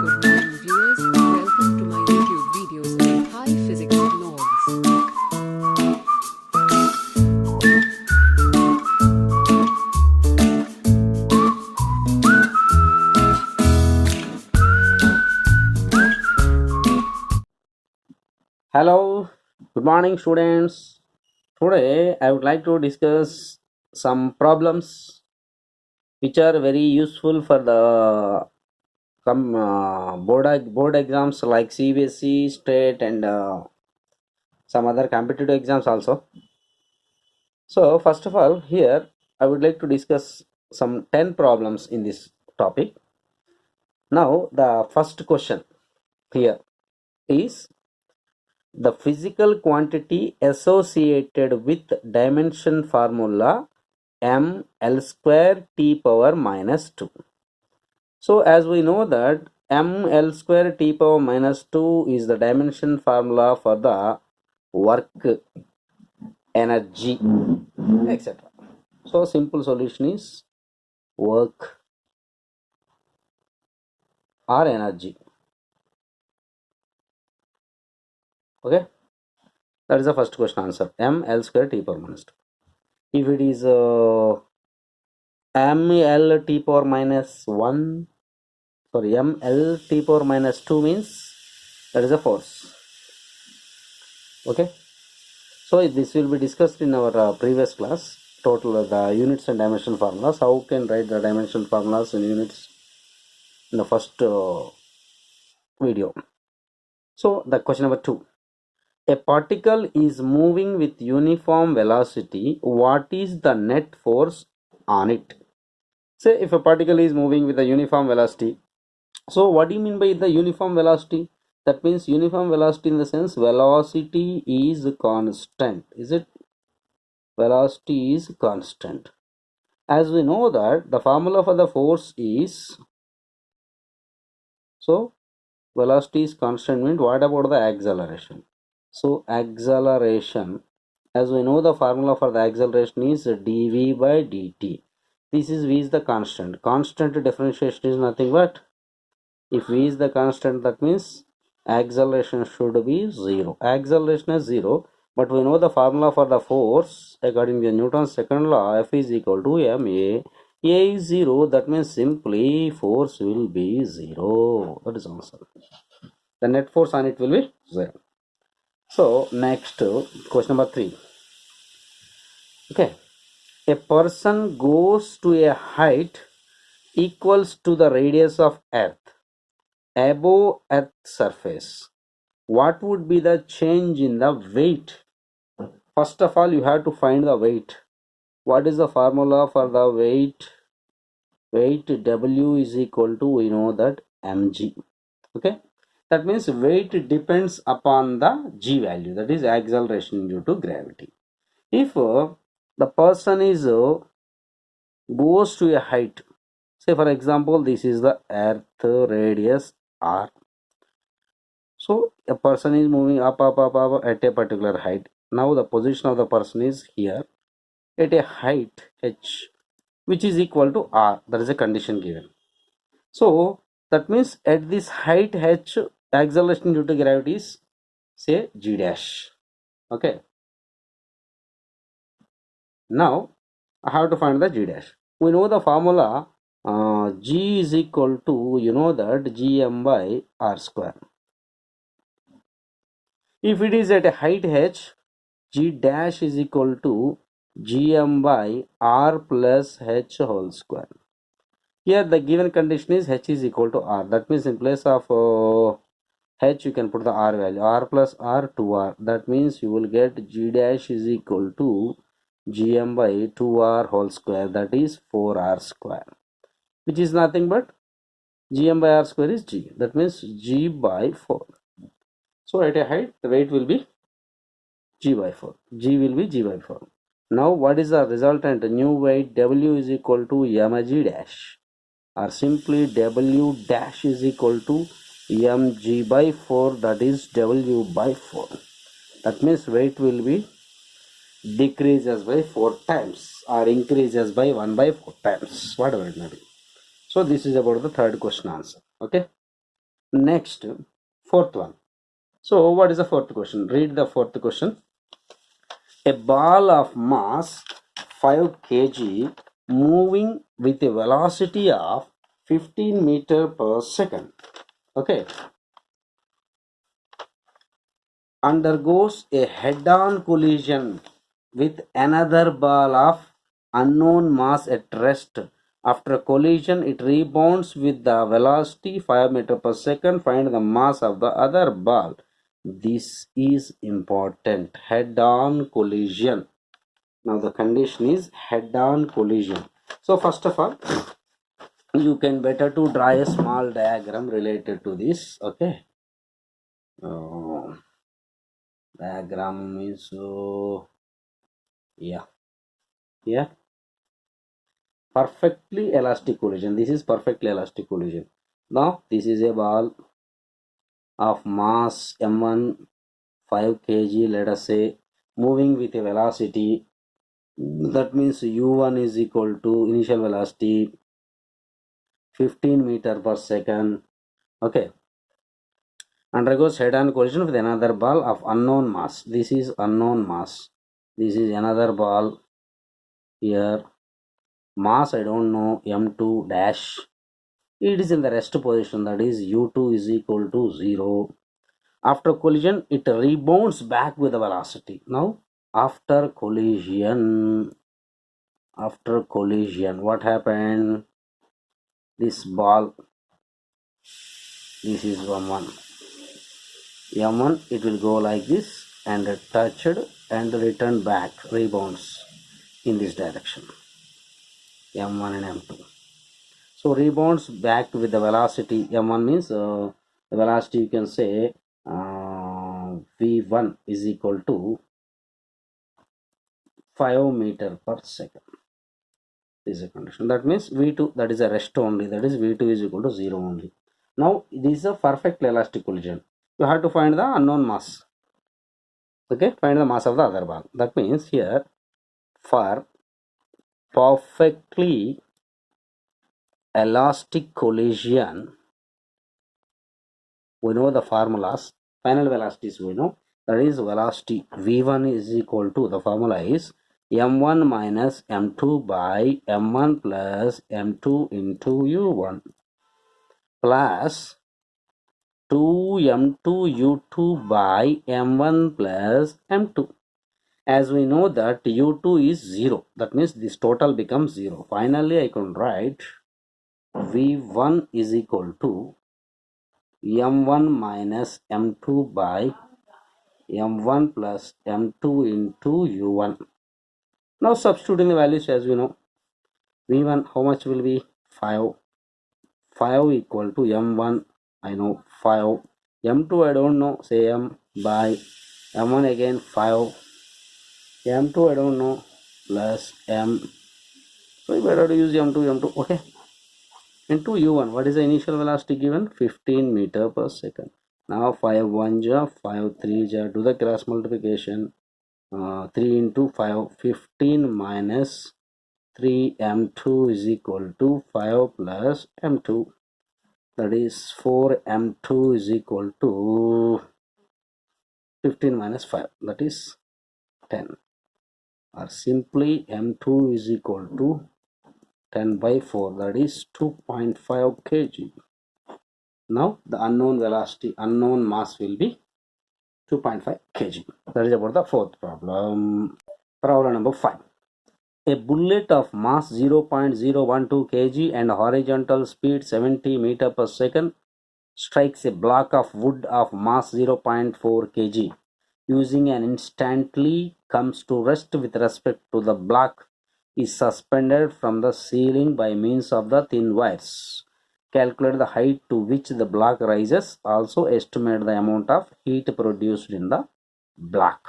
Good morning viewers, welcome to my YouTube videos in High Physics Nodes. Hello, good morning students. Today I would like to discuss some problems which are very useful for the board exams like CBSC, state and some other competitive exams also. So first of all, here I would like to discuss some 10 problems in this topic. Now the first question here is the physical quantity associated with dimension formula m L square t power minus 2. So as we know that m L square t power minus 2 is the dimension formula for the work, energy, etc. So simple solution is work or energy. Okay, that is the first question answer, m L square t power minus 2. If it is m L t power minus 1, sorry, m L t power minus 2 means that is a force. Okay, so this will be discussed in our previous class, total the units and dimension formulas. How can write the dimension formulas in units in the first video. So the question number 2, a particle is moving with uniform velocity. What is the net force on it? Say if a particle is moving with a uniform velocity, so what do you mean by the uniform velocity? That means uniform velocity in the sense velocity is constant. Is it? Velocity is constant. As we know that the formula for the force is, so velocity is constant means what about the acceleration? So acceleration, as we know the formula for the acceleration is dv by dt. This is v is the constant. Constant differentiation is nothing but, if v is the constant, that means acceleration should be 0. Acceleration is 0, but we know the formula for the force according to Newton's second law, F is equal to ma. A is 0, that means simply force will be 0. That is answer. The net force on it will be 0. So next question number 3. Okay, a person goes to a height equals to the radius of earth above earth's surface. What would be the change in the weight? First of all, you have to find the weight. What is the formula for the weight? Weight W is equal to, we know that, mg. Okay, that means weight depends upon the g value, that is acceleration due to gravity. If the person is goes to a height, say for example this is the earth radius r, so a person is moving up at a particular height. Now the position of the person is here at a height h which is equal to r. That is a condition given. So that means at this height h, acceleration due to gravity is say g dash. Okay, now I have to find the g dash. We know the formula g is equal to, you know that, gm by r square. If it is at a height h, g dash is equal to gm by r plus h whole square. Here the given condition is h is equal to r. That means in place of h you can put the r value, r plus r 2r. That means you will get g dash is equal to gm by 2r whole square, that is 4r square, which is nothing but gm by r square is g, that means g by 4. So at a height the weight will be g by 4, g will be g by 4. Now what is the resultant new weight? W is equal to mg dash, or simply w dash is equal to mg by 4, that is w by 4. That means weight will be decreases by 4 times or increases by 1 by 4 times, whatever it may be. So this is about the third question answer. Okay, Next, fourth one. So what is the fourth question? Read the fourth question. A ball of mass 5 kg moving with a velocity of 15 meter per second, okay, undergoes a head-on collision with another ball of unknown mass at rest. After collision, it rebounds with the velocity 5 meter per second. Find the mass of the other ball. This is important. Head-on collision. Now the condition is head-on collision. So first of all, you can better to draw a small diagram related to this. Okay. Diagram is yeah, perfectly elastic collision. This is perfectly elastic collision. Now this is a ball of mass m1 5 kg, let us say, moving with a velocity, that means u1 is equal to initial velocity 15 meter per second, okay, undergoes head-on collision with another ball of unknown mass. This is unknown mass. This is another ball here. Mass I don't know, m2 dash. It is in the rest position, that is u2 is equal to 0. After collision, it rebounds back with the velocity. Now, after collision, what happened? This ball, this is m1. M1, it will go like this and touched and return back, rebounds in this direction. M1 and M2. So rebounds back with the velocity. M1 means the velocity, you can say V1 is equal to 5 meter per second. This is a condition. That means V2, that is a rest only. That is V2 is equal to 0 only. Now this is a perfect elastic collision. You have to find the unknown mass. Okay, find the mass of the other ball. That means here, for perfectly elastic collision, we know the formulas. Final velocities we know. That is velocity v1 is equal to, the formula is m1 minus m2 by m1 plus m2 into u1 plus 2m2 u2 by m1 plus m2. As we know that u2 is 0, that means this total becomes 0. Finally, I can write v1 is equal to m1 minus m2 by m1 plus m2 into u1. Now substituting the values, as we know, v1 how much will be 5. 5 equal to m1, I know 5, m2 I don't know, say m by m1 again 5, m2 I don't know, plus m. So we better to use m2, okay, into u1. What is the initial velocity given? 15 meter per second. Now 5 1 ja, 5 3 ja, do the cross multiplication. 3 into 5, 15 minus 3 m2 is equal to 5 plus m2. That is 4 m2 is equal to 15 minus 5, that is 10. Or simply m2 is equal to 10 by 4, that is 2.5 kg. Now the unknown velocity, unknown mass will be 2.5 kg. That is about the fourth problem. Problem number 5. A bullet of mass 0.012 kg and horizontal speed 70 meter per second strikes a block of wood of mass 0.4 kg. Using an instantly comes to rest with respect to the block is suspended from the ceiling by means of the thin wires. Calculate the height to which the block rises. Also estimate the amount of heat produced in the block.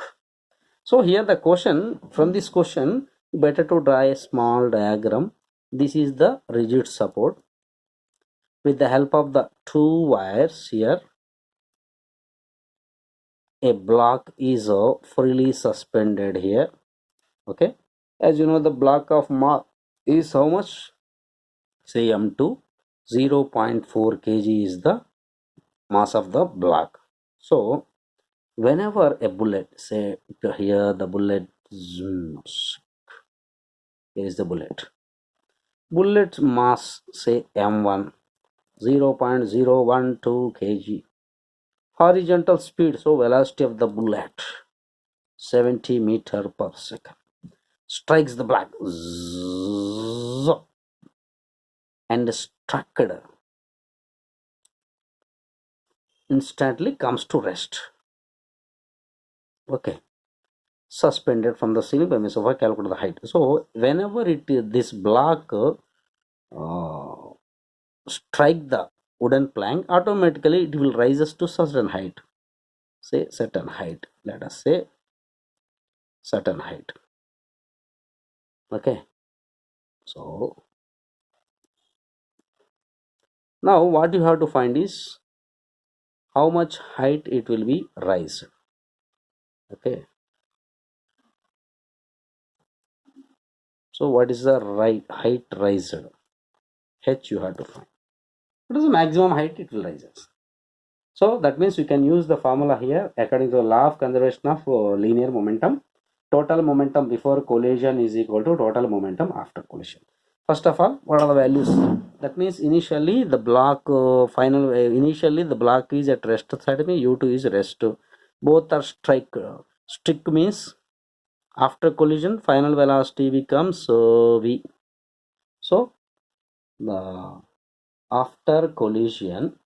So here the question, from this question, better to draw a small diagram. This is the rigid support. With the help of the two wires here, a block is freely suspended here. Okay, as you know, the block of mass is how much? Say m2, 0.4 kg is the mass of the block. So whenever a bullet, say here the bullet zooms, here is the bullet's mass, say m1, 0.012 kg. Horizontal speed, so velocity of the bullet 70 meter per second, strikes the block and struck, instantly comes to rest. Okay, suspended from the ceiling by means of a calculate the height. So whenever this block strike the wooden plank, automatically it will rises to certain height. Say certain height. Let us say certain height. Okay. So now what you have to find is how much height it will be rise. Okay. So what is the height raised? H you have to find. What is the maximum height it will rise? So that means we can use the formula here according to the law of conservation of linear momentum. Total momentum before collision is equal to total momentum after collision. First of all, what are the values? That means initially the block initially the block is at rest side, u2 is rest. Both are strike. Stick means after collision final velocity becomes v. So the after collision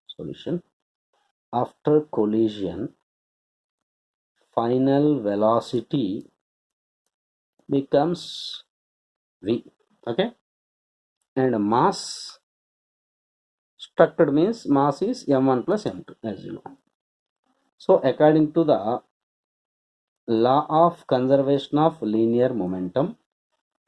final velocity becomes v. Okay, and mass structured means mass is m1 plus m2, as you know. So according to the law of conservation of linear momentum,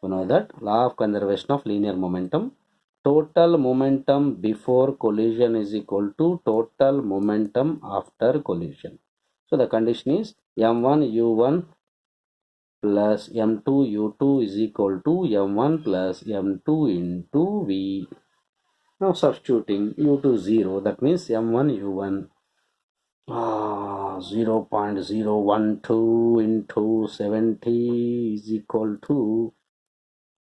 you know that law of conservation of linear momentum, total momentum before collision is equal to total momentum after collision. So the condition is m1 u1 plus m2 u2 is equal to m1 plus m2 into v. Now substituting u2 0, that means m1 u1 0.012 into 70 is equal to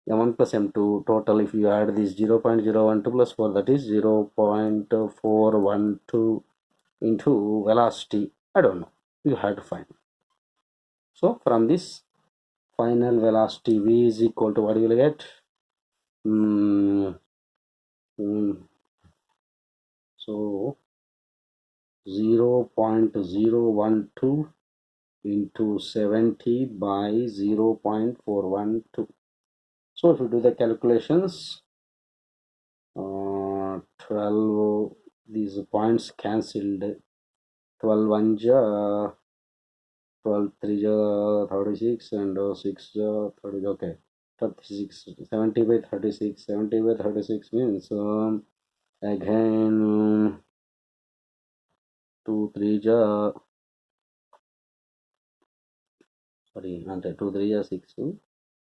m1 plus m2. Total, if you add this 0.012 plus 4, that is 0.412 into velocity. I don't know, you have to find. So from this final velocity v is equal to what you will get? So 0.012 into 70 by 0.412. So if you do the calculations, 12, these points cancelled, 12 1 ja, 12 3 ja 36 and 6 ja 30, okay, 36, 70 by 36, 70 by 36 means again 2 3 ja, sorry, 2 3 ja 6,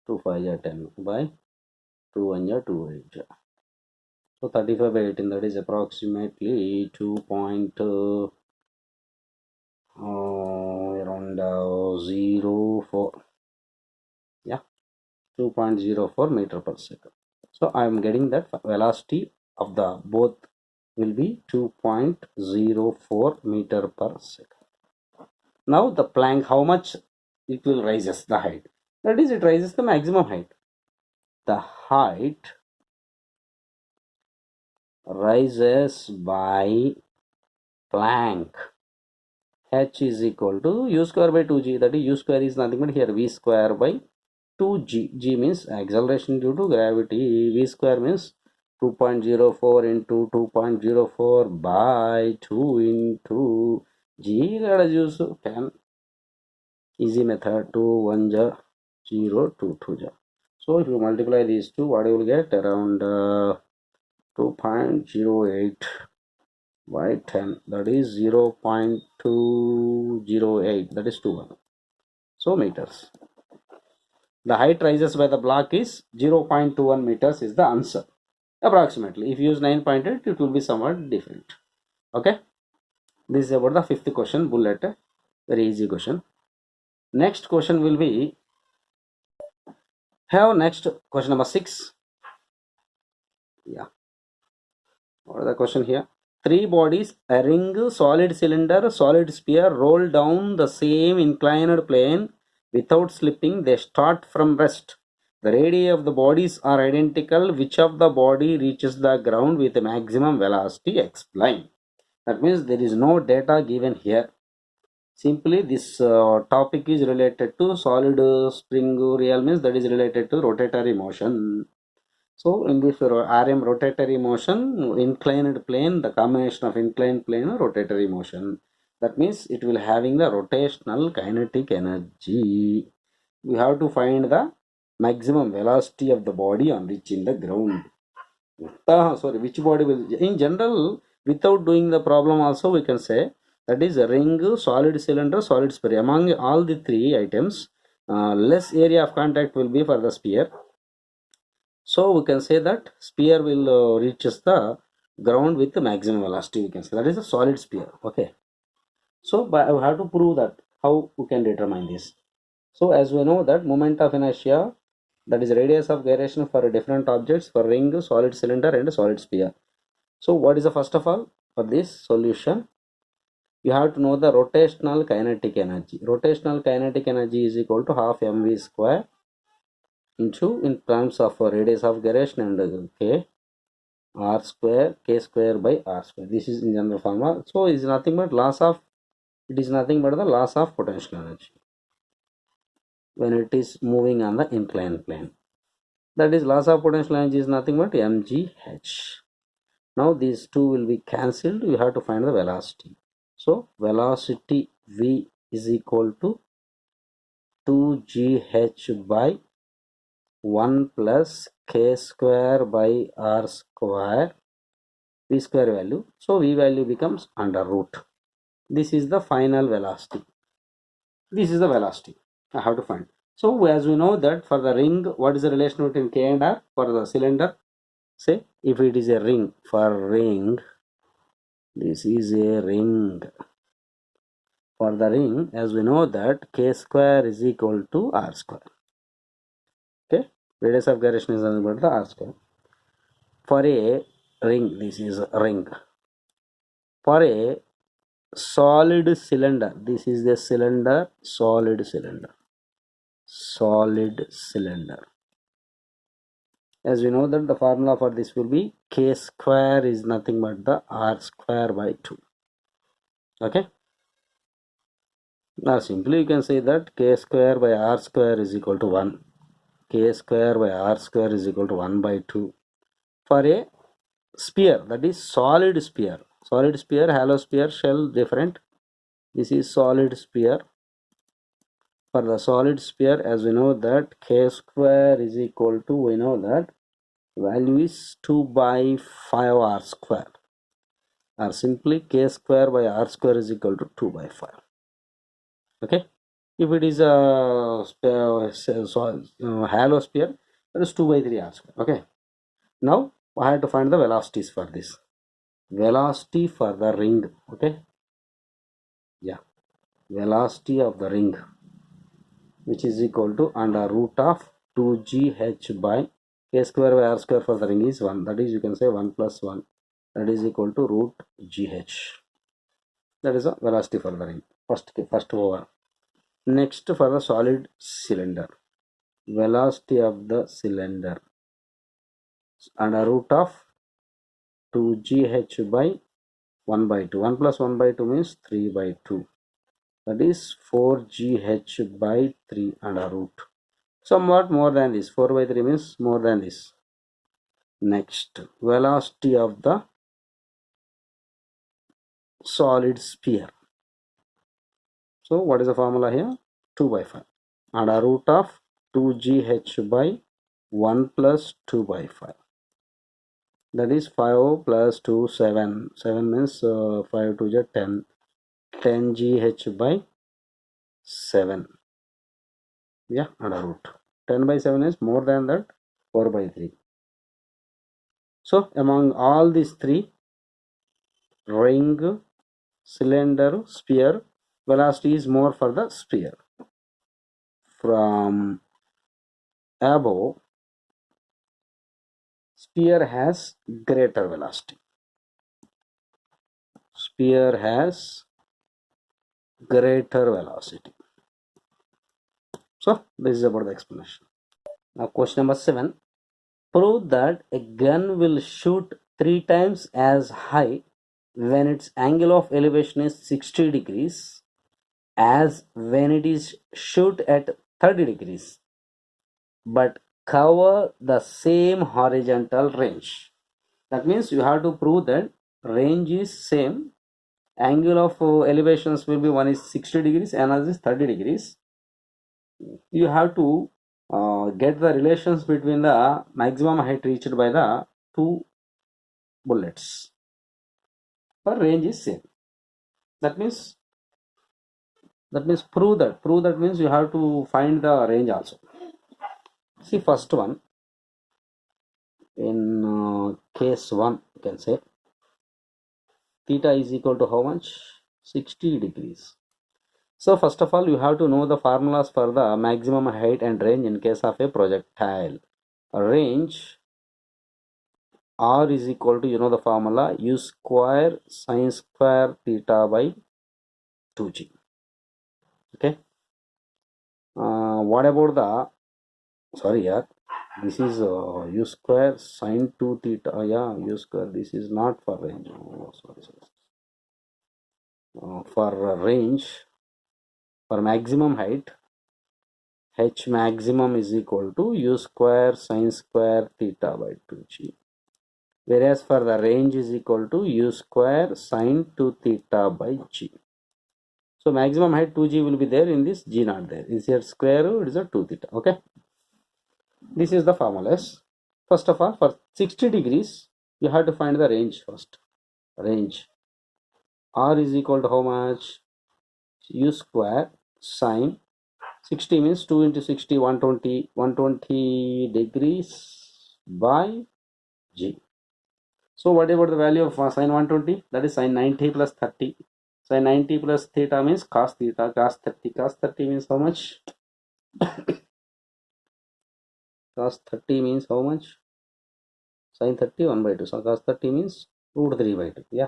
2 5 ja 10 by 2 1 ja 2 8 ja. So 35 by 18, that is approximately 2 point around 04, yeah, 2.04 meter per second. So I am getting that velocity of the both will be 2.04 meter per second. Now the plank, how much it will rises the height? That is, it rises the maximum height. The height rises by plank h is equal to u square by 2g, that is u square is nothing but here v square by 2g. G means acceleration due to gravity, v square means 2.04 into 2.04 by 2 into g. Let us use 10, easy method, 2 1 ja 0 2 2 ja. So if you multiply these two, what you will get? Around 2.08 by 10, that is 0.208, that is 2. So meters. The height rises by the block is 0.21 meters is the answer. Approximately. If you use 9.8, it will be somewhat different. Okay. This is about the fifth question bullet, very easy question. Next question will be, have next question number 6. Yeah, what is the question here? Three bodies, a ring, solid cylinder, solid sphere, roll down the same inclined plane without slipping. They start from rest. The radii of the bodies are identical. Which of the body reaches the ground with maximum velocity? Explain. That means there is no data given here. Simply this topic is related to solid spring real, means that is related to rotatory motion. So in this RM rotatory motion, inclined plane, the combination of inclined plane and rotatory motion, that means it will having the rotational kinetic energy. We have to find the maximum velocity of the body on reaching the ground. Sorry, which body will, in general, without doing the problem also we can say, that is a ring, solid cylinder, solid sphere. Among all the three items, less area of contact will be for the sphere. So we can say that sphere will reaches the ground with the maximum velocity, we can say that is a solid sphere. Okay, so but I have to prove that. How we can determine this? So as we know that moment of inertia, that is radius of gyration for different objects for ring, solid cylinder and solid sphere. So what is the first of all for this solution? You have to know the rotational kinetic energy. Rotational kinetic energy is equal to half mv square into, in terms of radius of gyration and k, r square, k square by r square. This is in general formula. So it is nothing but loss of, it is nothing but the loss of potential energy when it is moving on the inclined plane. That is, loss of potential energy is nothing but mgh. Now these two will be cancelled. You have to find the velocity. So velocity v is equal to 2gh by 1 plus k square by r square, v square value. So v value becomes under root. This is the final velocity. This is the velocity I have to find. So as we know that for the ring, what is the relation between k and r? For the cylinder, say if it is a ring, for ring, this is a ring. For the ring, as we know that k square is equal to r square. Okay, radius of gyration is equal to r square. For a ring, this is a ring. For a solid cylinder, this is the cylinder, solid cylinder, solid cylinder. As we know that the formula for this will be k square is nothing but the r square by 2. Okay, now simply you can say that k square by r square is equal to 1. K square by r square is equal to 1 by 2. For a sphere, that is solid sphere, solid sphere, hollow sphere, shell different. This is solid sphere. For the solid sphere, as we know that k square is equal to, we know that value is 2 by 5 r square, or simply k square by r square is equal to 2 by 5. Okay, if it is a hollow sphere, that is 2 by 3 r square. Okay, now I have to find the velocities for this. Velocity for the ring. Okay, yeah, velocity of the ring, which is equal to under root of 2gh by k square by r square for the ring is 1. That is, you can say 1 plus 1. That is equal to root gh. That is the velocity for the ring. First over. Next for the solid cylinder. Velocity of the cylinder under root of 2gh by 1 by 2. 1 plus 1 by 2 means 3 by 2. That is 4gh by 3 under root. Somewhat more than this. 4 by 3 means more than this. Next, velocity of the solid sphere. So what is the formula here? 2 by 5 under root of 2gh by 1 plus 2 by 5. That is 5 plus 2, 7. 7 means 5 to the 10. 10gh by 7. Yeah, under root. 10 by 7 is more than that, 4 by 3. So among all these three, ring, cylinder, sphere, velocity is more for the sphere. From above, sphere has greater velocity. Sphere has greater velocity. So this is about the explanation. Now question number 7. Prove that a gun will shoot 3 times as high when its angle of elevation is 60 degrees as when it is shoot at 30 degrees, but cover the same horizontal range. That means you have to prove that range is same, angle of elevations will be, one is 60 degrees, another is 30 degrees. You have to get the relations between the maximum height reached by the two bullets. But range is same. That means prove that means you have to find the range also. See, first one, in case 1, you can say theta is equal to how much? 60 degrees. So first of all, you have to know the formulas for the maximum height and range in case of a projectile. Range R is equal to, you know the formula, u square sine square theta by 2g. Okay. What about the, sorry, yeah, this is u square sine 2 theta, yeah, u square, this is not for range. Oh, sorry. For range, for maximum height, h maximum is equal to u square sine square theta by 2g. Whereas for the range is equal to u square sine 2 theta by g. So maximum height 2g will be there, in this g not there. Is here square root, it is a 2 theta. Okay. This is the formulas. First of all, for 60 degrees, you have to find the range first. Range R is equal to how much? U square sine 60 means 2 into 60, 120 degrees by g. So what about the value of sine 120? That is sine 90 plus 30. Sine 90 plus theta means cos theta, cos 30. Cos 30 means how much? Cos 30 means how much? Sine 30 1 by 2. So cos 30 means root 3 by 2. Yeah.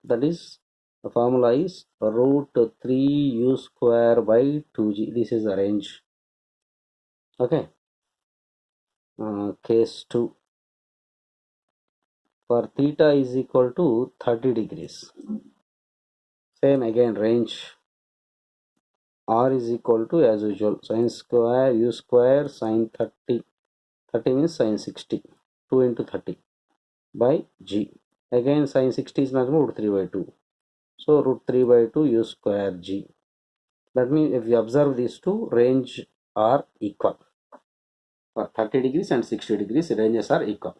That is, the formula is root 3 u square by 2g. This is the range. Okay. Case 2. For theta is equal to 30 degrees. Same again, range R is equal to, as usual, sine square u square sine 30. 30 means sine 60. 2 into 30 by g. Again sine 60 is nothing root 3 by 2. So root 3 by 2 u square g. That means if you observe these two, range are equal. For 30 degrees and 60 degrees, ranges are equal.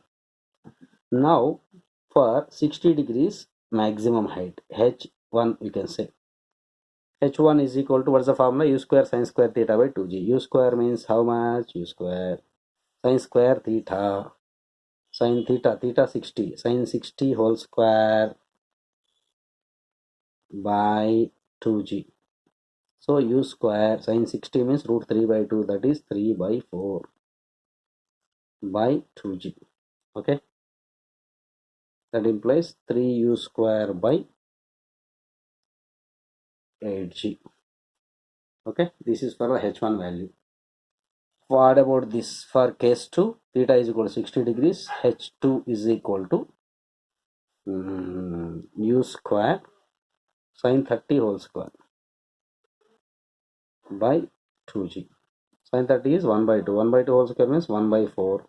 Now for 60 degrees maximum height, h1 you can say. h1 is equal to, what's the formula? U square sine square theta by 2g. U square means how much? U square sine square theta. Sine theta 60. Sine 60 whole square by 2g. So u square sine 60 means root 3 by 2, that is 3 by 4 by 2g. Okay. That implies 3u square by 8g. Okay. This is for the h1 value. What about this for case 2? Theta is equal to 60 degrees. h2 is equal to u square sine 30 whole square by 2g. Sine 30 is 1 by 2. 1 by 2 whole square means 1 by 4.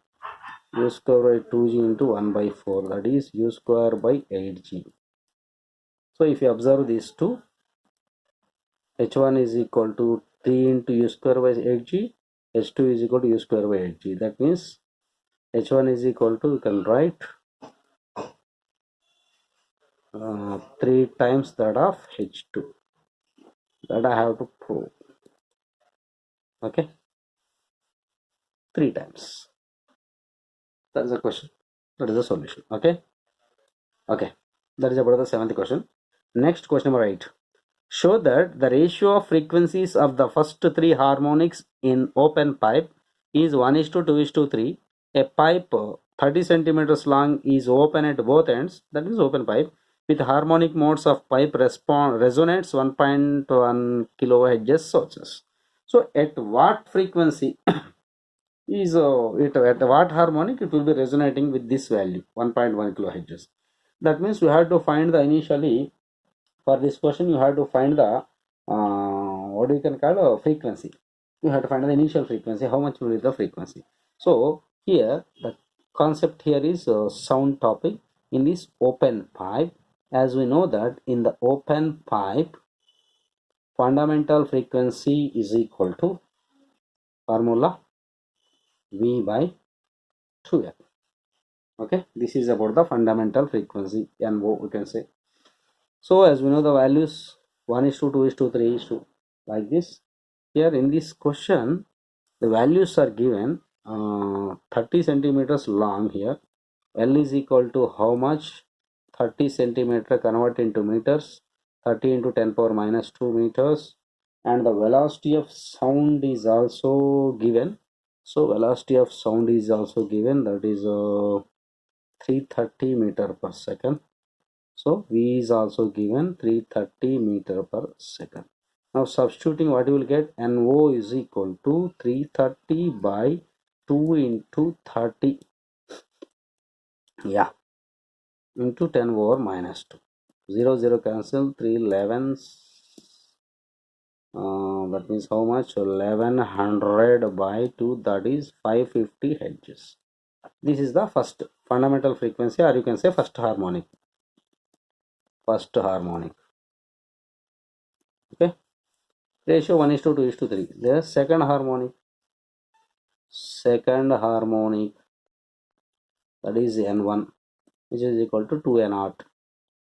U square by 2g into 1 by 4, that is u square by 8g. So if you observe these two, h1 is equal to 3 into u square by 8g, h2 is equal to u square by 8g. That means h1 is equal to, you can write 3 times that of h2. That I have to prove. Okay. 3 times. That is the question. That is the solution. Okay. Okay. That is about the 7th question. Next, question number 8. Show that the ratio of frequencies of the first three harmonics in open pipe is 1:2:3. A pipe 30 centimeters long is open at both ends, that is open pipe, with harmonic modes of pipe resonates 1.1 kilohertz sources. So at what frequency is at what harmonic it will be resonating with this value 1.1 kilohertz. That means we have to find the initially, for this question you have to find the what we can call a frequency. You have to find the initial frequency, how much will be the frequency. So here the concept here is sound topic in this open pipe. As we know that in the open pipe fundamental frequency is equal to formula V by 2F. Okay, this is about the fundamental frequency and what we can say. So as we know the values 1:2:3 like this. Here in this question the values are given 30 centimeters long. Here L is equal to how much, 30 centimeter convert into meters, 30 into 10 power minus 2 meters, and the velocity of sound is also given. So velocity of sound is also given, that is 330 meter per second. So V is also given 330 meter per second. Now substituting, what you will get, NO is equal to 330 by 2 into 30, yeah, into 10 over minus 2. 0 0 cancel, 3 11s, that means how much, 1100 by 2, that is 550 hertz. This is the first fundamental frequency, or you can say first harmonic. Okay, ratio 1:2:3. The second harmonic, that is N1, which is equal to 2N0,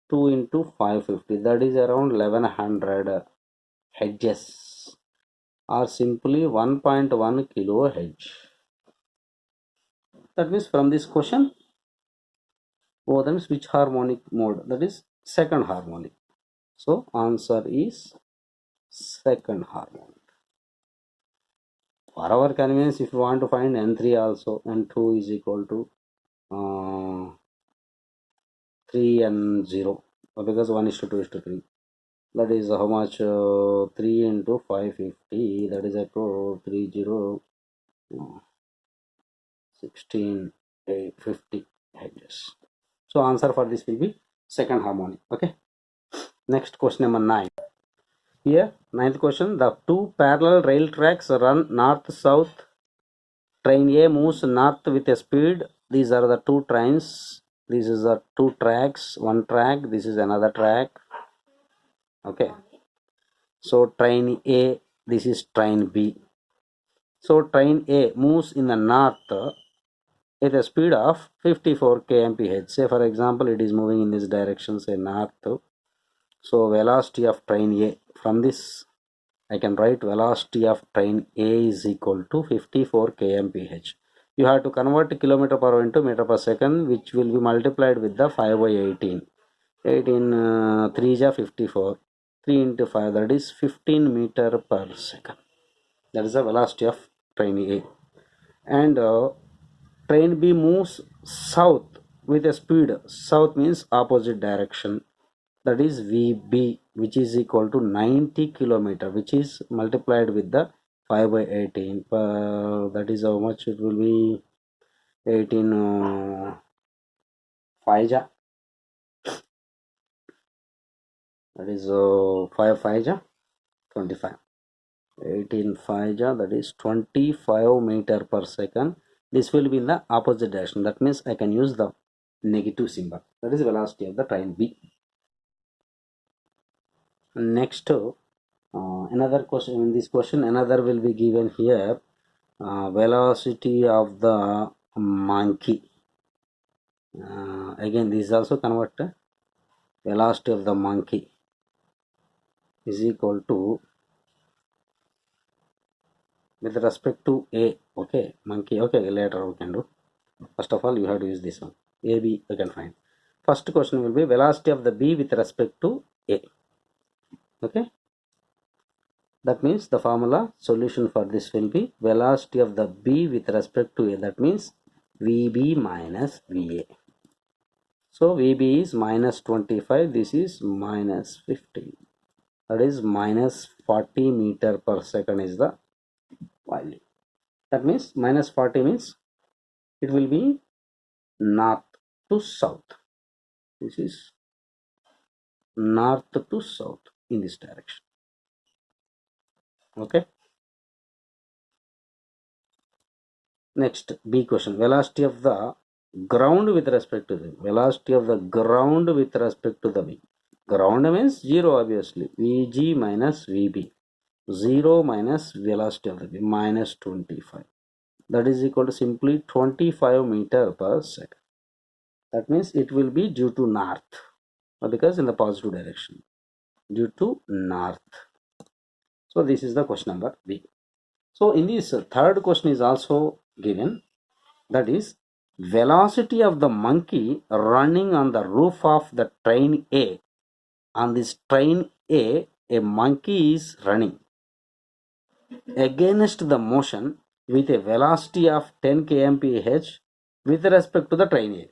2 into 550, that is around 1100 hertz, or simply 1.1 kilohertz. That means from this question, that means which harmonic mode, that is second harmonic. So answer is second harmonic. For our convenience, if you want to find N3 also, N2 is equal to 3 and 0, because 1:2:3. That is how much, 3 into 550, that is equal 30 16 50 hertz. So answer for this will be second harmonic. Okay, next question number 9. Here ninth question, the two parallel rail tracks run north south. Train A moves north with a speed. These are the two trains. This is the two tracks, one track, this is another track. Okay, so train A, this is train B. So train A moves in the north at a speed of 54 kmph. Say for example it is moving in this direction, say north. So velocity of train A, from this I can write velocity of train A is equal to 54 kmph. You have to convert kilometer per hour into meter per second, which will be multiplied with the 5 by 18. 18 3 is 54, 3 into 5, that is 15 meter per second. That is the velocity of train A. And train B moves south with a speed, south means opposite direction, that is VB, which is equal to 90 kilometer, which is multiplied with the 5 by 18, that is how much it will be, 18 5 ja, that is 5 5 ja 25, 18 5 ja, that is 25 meter per second. This will be in the opposite direction, that means I can use the negative symbol, that is velocity of the train B. Next, another question, in this question another will be given here, velocity of the monkey. Again this is also converted, velocity of the monkey is equal to, with respect to A, okay, monkey, okay, later we can do. First of all you have to use this one, AB we can find. First question will be velocity of the B with respect to A. That means the formula solution for this will be velocity of the B with respect to A. That means VB minus VA. So VB is minus 25. This is minus 15. That is minus 40 meter per second is the value. That means minus 40 means it will be north to south. This is north to south in this direction. Okay. Next B question. Velocity of the ground with respect to the velocity of the ground with respect to the B. Ground means 0 obviously. Vg minus Vb. 0 minus velocity of the B minus 25. That is equal to simply 25 meter per second. That means it will be due to north because in the positive direction. Due to north. So this is the question number B. So in this third question is also given, that is velocity of the monkey running on the roof of the train A. On this train A monkey is running against the motion with a velocity of 10 kmph with respect to the train A.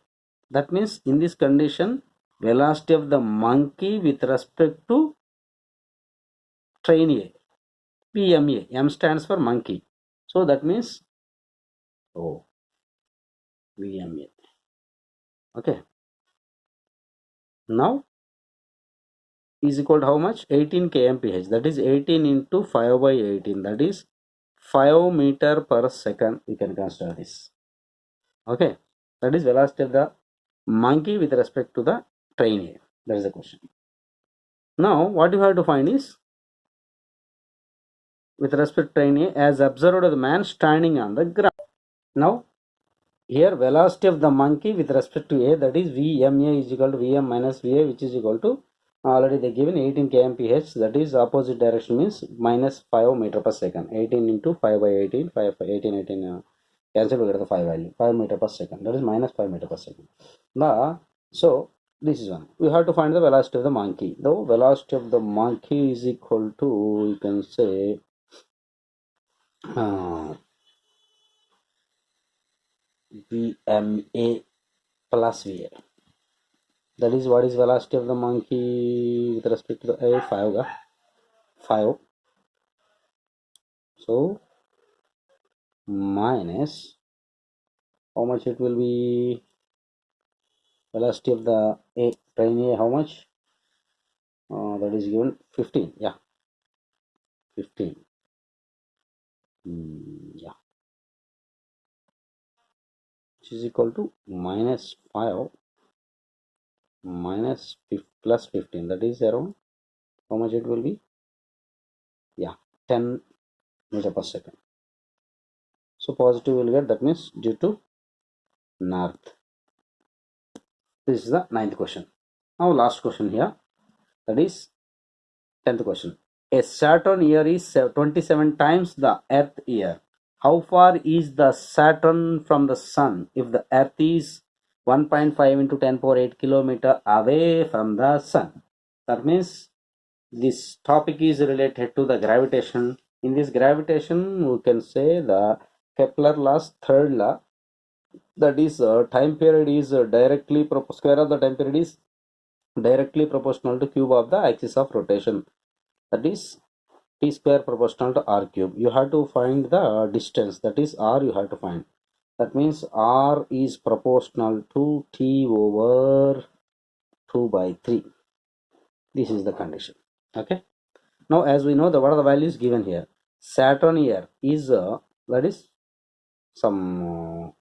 That means in this condition, velocity of the monkey with respect to train A, PMA, M stands for monkey. So that means VMA. Okay. Now is equal to how much? 18 kmph. That is 18 into 5 by 18. That is 5 meter per second. We can consider this. Okay. That is velocity of the monkey with respect to the train A. That is the question. Now what you have to find is with respect to train A as observed the man standing on the ground. Now here velocity of the monkey with respect to A, that is VMA is equal to VM minus VA, which is equal to already they given 18 kmph. That is opposite direction means minus 5 meter per second. 18 into 5 by 18, 5, 18, cancel, we get the 5 value, 5 meter per second. That is minus 5 meter per second. Now, so this is one. We have to find the velocity of the monkey. The velocity of the monkey is equal to, you can say, VMA plus VA. That is what is velocity of the monkey with respect to the A, 5. So minus how much it will be, velocity of the A train A, how much? That is given 15. Yeah, 15. Yeah, which is equal to minus 5 minus plus 15. That is around how much it will be? Yeah, 10 meter per second. So positive will get, that means due to north. This is the 9th question. Now last question here, that is 10th question. A Saturn year is 27 times the Earth year. How far is the Saturn from the Sun if the Earth is 1.5 into 10 power 8 kilometer away from the Sun? That means this topic is related to the gravitation. In this gravitation, we can say the Kepler law's third law, that is time period is directly square of the time period is directly proportional to cube of the axis of rotation. That is t square proportional to r cube. You have to find the distance, that is r you have to find. That means r is proportional to t over 2 by 3. This is the condition. Okay. Now as we know, what are the values given here? Saturn year is that is some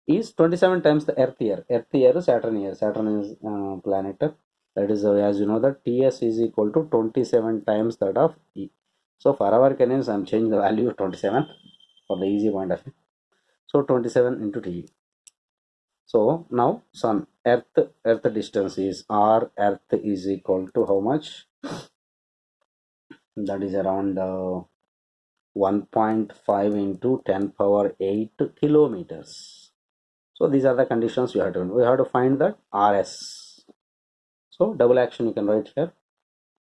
is 27 times the Earth year. Earth year is Saturn year. Saturn is planet. That is as you know that TS is equal to 27 times that of E. So for our convenience, I am changing the value of 27 for the easy point of view. So 27 into T. So now Sun, Earth distance is R. Earth is equal to how much? That is around 1.5 into 10 power 8 kilometers. So these are the conditions we have to find that RS. So double action you can write here.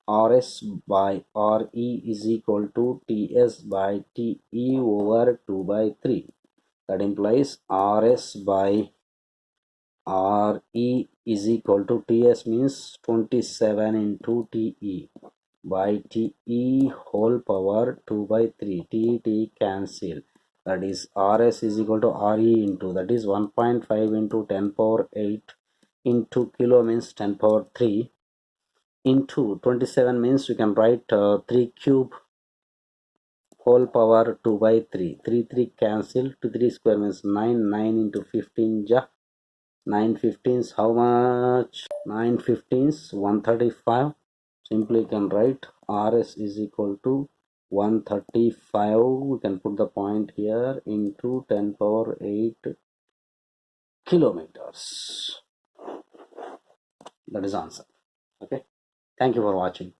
Rs by Re is equal to Ts by Te over 2 by 3. That implies Rs by Re is equal to Ts means 27 into Te by Te whole power 2 by 3. T cancel. That is Rs is equal to Re into, that is 1.5 into 10 power 8 into kilo means 10 power 3 into 27 means you can write 3 cube whole power 2 by 3. 3 cancel, 2 3 square means 9. 9 into 15 ja. 9 15s how much? 9 15s 135. Simply you can write Rs is equal to 135. We can put the point here into 10 power 8 kilometers. That is answer. Okay. Thank you for watching.